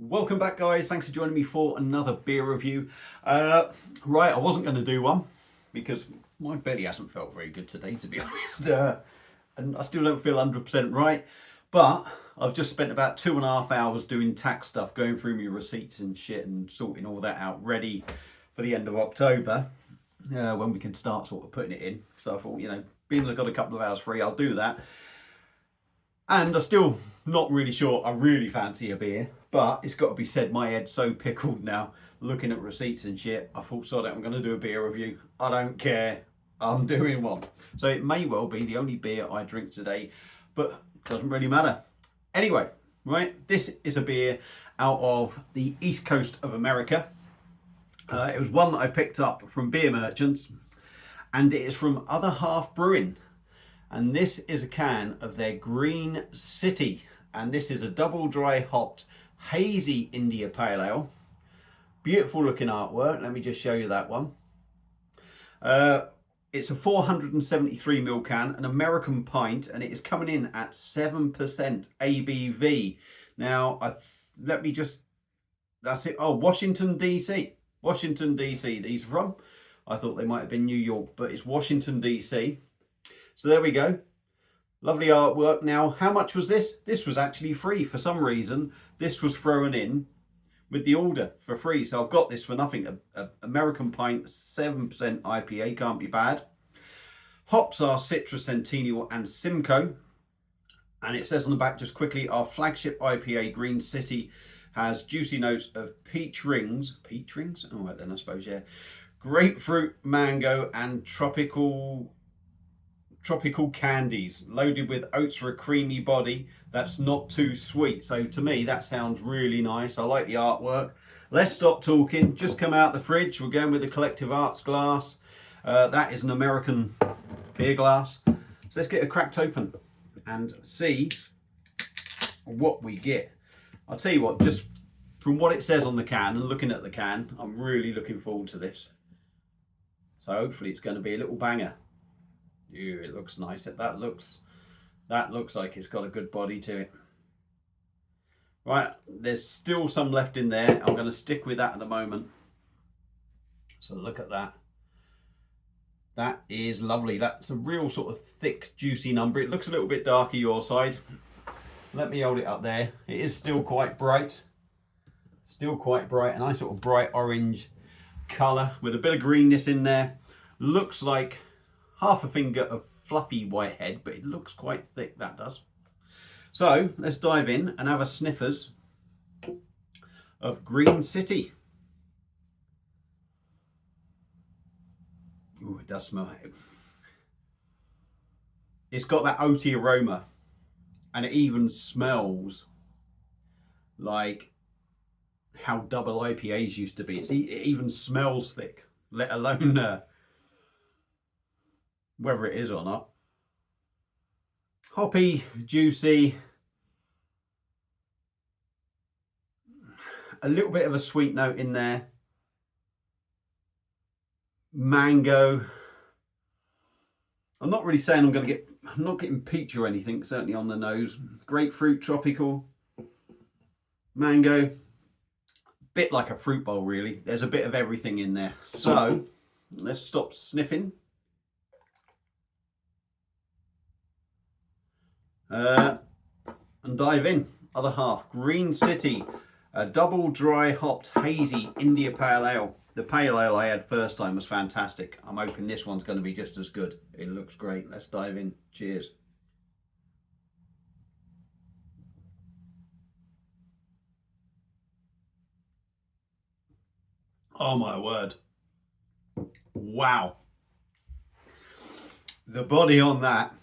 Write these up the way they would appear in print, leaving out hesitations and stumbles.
Welcome back, guys. Thanks for joining me for another beer review. Right, I wasn't going to do one because my belly hasn't felt very good today, to be honest. And I still don't feel 100% right. But I've just spent about 2.5 hours doing tax stuff, going through my receipts and shit and sorting all that out, ready for the end of October, when we can start sort of putting it in. So I thought, being that I've got a couple of hours free, I'll do that. And I'm still not really sure I really fancy a beer, but it's got to be said, my head's so pickled now, looking at receipts and shit. I thought, sod it, I'm going to do a beer review. I don't care. I'm doing one. So it may well be the only beer I drink today, but it doesn't really matter. Anyway, right, this is a beer out of the East Coast of America. It was one that I picked up from Beer Merchants, and it is from Other Half Brewing. And this is a can of their Green City. And this is a double dry hopped hazy India Pale Ale. Beautiful looking artwork. Let me just show you that one. It's a 473ml can, an American pint, and it is coming in at 7% ABV. Now, that's it. Oh, Washington, D.C. Washington, D.C. these are from. I thought they might have been New York, but it's Washington, D.C. So there we go. Lovely artwork. Now, how much was this? This was actually free. For some reason, this was thrown in with the order for free. So I've got this for nothing. A American pint, 7% IPA, can't be bad. Hops are Citrus, Centennial and Simcoe. And it says on the back, just quickly, our flagship IPA, Green City, has juicy notes of peach rings. Peach rings? All right then, I suppose, yeah. Grapefruit, mango and tropical candies, loaded with oats for a creamy body that's not too sweet. So to me, that sounds really nice. I like the artwork. Let's stop talking. Just come out the fridge. We're going with the Collective Arts glass. That is an American beer glass. So let's get it cracked open and see what we get. I'll tell you what, just from what it says on the can and looking at the can, I'm really looking forward to this. So hopefully it's going to be a little banger. Ew, it looks nice. That looks like it's got a good body to it. Right, there's still some left in there. I'm going to stick with that at the moment. So look at that. That is lovely. That's a real sort of thick, juicy number. It looks a little bit darker your side. Let me hold it up there. It is still quite bright. Still quite bright. A nice sort of bright orange colour with a bit of greenness in there. Looks like half a finger of fluffy white head, but it looks quite thick, that does. So let's dive in and have a sniffers of Green City. Ooh, it does smell. It's got that oaty aroma, and it even smells like how double IPAs used to be. It even smells thick, let alone whether it is or not. Hoppy, juicy, a little bit of a sweet note in there. Mango. I'm not really saying I'm not getting peach or anything, certainly on the nose. Grapefruit, tropical, mango. Bit like a fruit bowl, really. There's a bit of everything in there. So let's stop sniffing. And dive in. Other half, Green City, a double dry hopped hazy India Pale Ale. The Pale Ale I had first time was fantastic. I'm hoping this one's going to be just as good. It looks great. Let's dive in. Cheers. Oh my word. Wow. The body on that.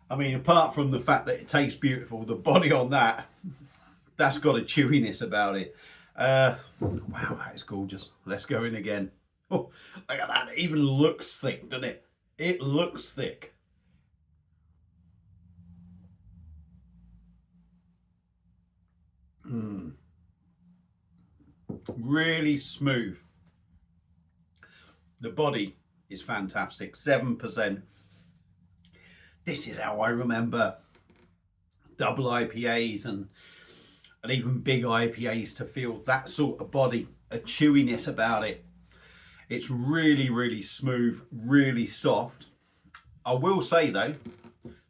I mean, apart from the fact that it tastes beautiful, the body on that's got a chewiness about it. Wow, that is gorgeous. Let's go in again. Oh, look at that. It even looks thick, doesn't it? It looks thick. Really smooth. The body is fantastic. 7%. This is how I remember double IPAs and and even big IPAs to feel that sort of body, a chewiness about it. It's really, really smooth, really soft. I will say though,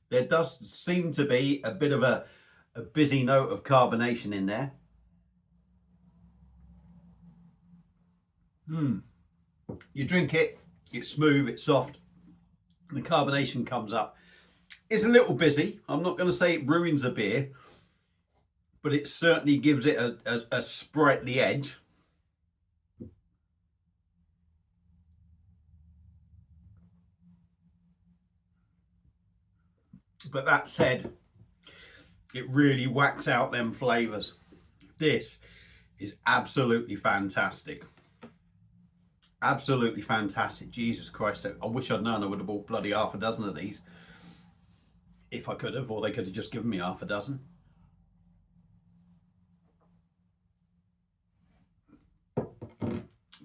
there does seem to be a bit of a busy note of carbonation in there. You drink it, it's smooth, it's soft, and the carbonation comes up. It's a little busy. I'm not going to say it ruins a beer, but it certainly gives it a sprightly edge. But that said, it really whacks out them flavours. This is absolutely fantastic. Absolutely fantastic. Jesus Christ, I wish I'd known I would have bought bloody half a dozen of these. If I could have, or they could have just given me half a dozen.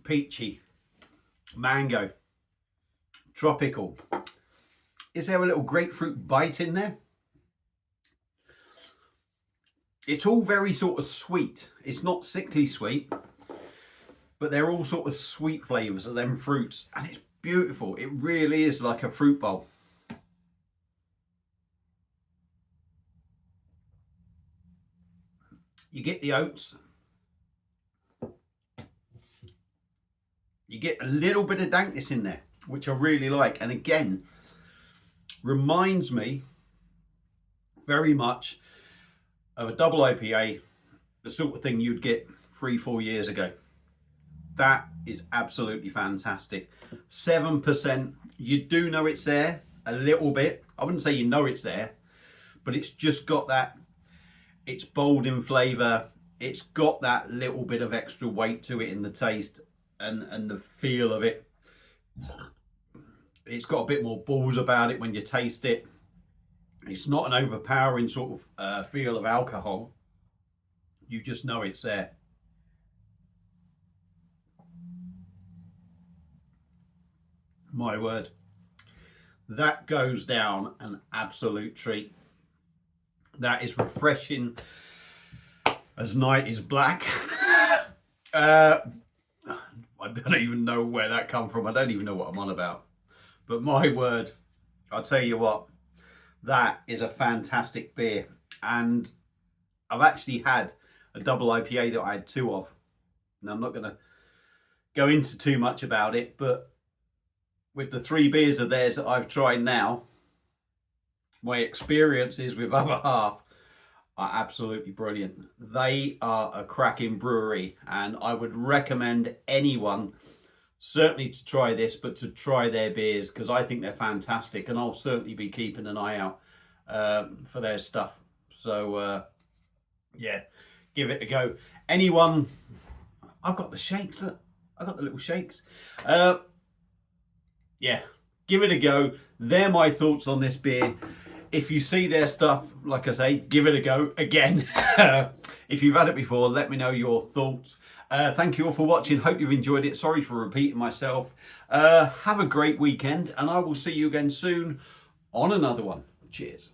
Peachy, mango, tropical. Is there a little grapefruit bite in there? It's all very sort of sweet. It's not sickly sweet, but they're all sort of sweet flavours of them fruits, and it's beautiful. It really is like a fruit bowl. You get the oats. You get a little bit of dankness in there, which I really like. And again, reminds me very much of a double IPA, the sort of thing you'd get 3-4 years ago. That is absolutely fantastic. 7%. You do know it's there a little bit. I wouldn't say you know it's there, but it's just got that. It's bold in flavour. It's got that little bit of extra weight to it in the taste and the feel of it. It's got a bit more balls about it when you taste it. It's not an overpowering sort of feel of alcohol. You just know it's there. My word. That goes down an absolute treat. That is refreshing as night is black. I don't even know where that come from. I don't even know what I'm on about. But my word, I'll tell you what, that is a fantastic beer. And I've actually had a double IPA that I had 2 of. Now, I'm not going to go into too much about it, but with the 3 beers of theirs that I've tried now, my experiences with other half are absolutely brilliant. They are a cracking brewery, and I would recommend anyone certainly to try this, but to try their beers, because I think they're fantastic, and I'll certainly be keeping an eye out for their stuff. So yeah, give it a go. Anyone, I've got the shakes, look, I've got the little shakes. Yeah, give it a go. They're my thoughts on this beer. If you see their stuff, like I say, give it a go again. If you've had it before, let me know your thoughts. Thank you all for watching. Hope you've enjoyed it. Sorry for repeating myself. Have a great weekend, and I will see you again soon on another one. Cheers.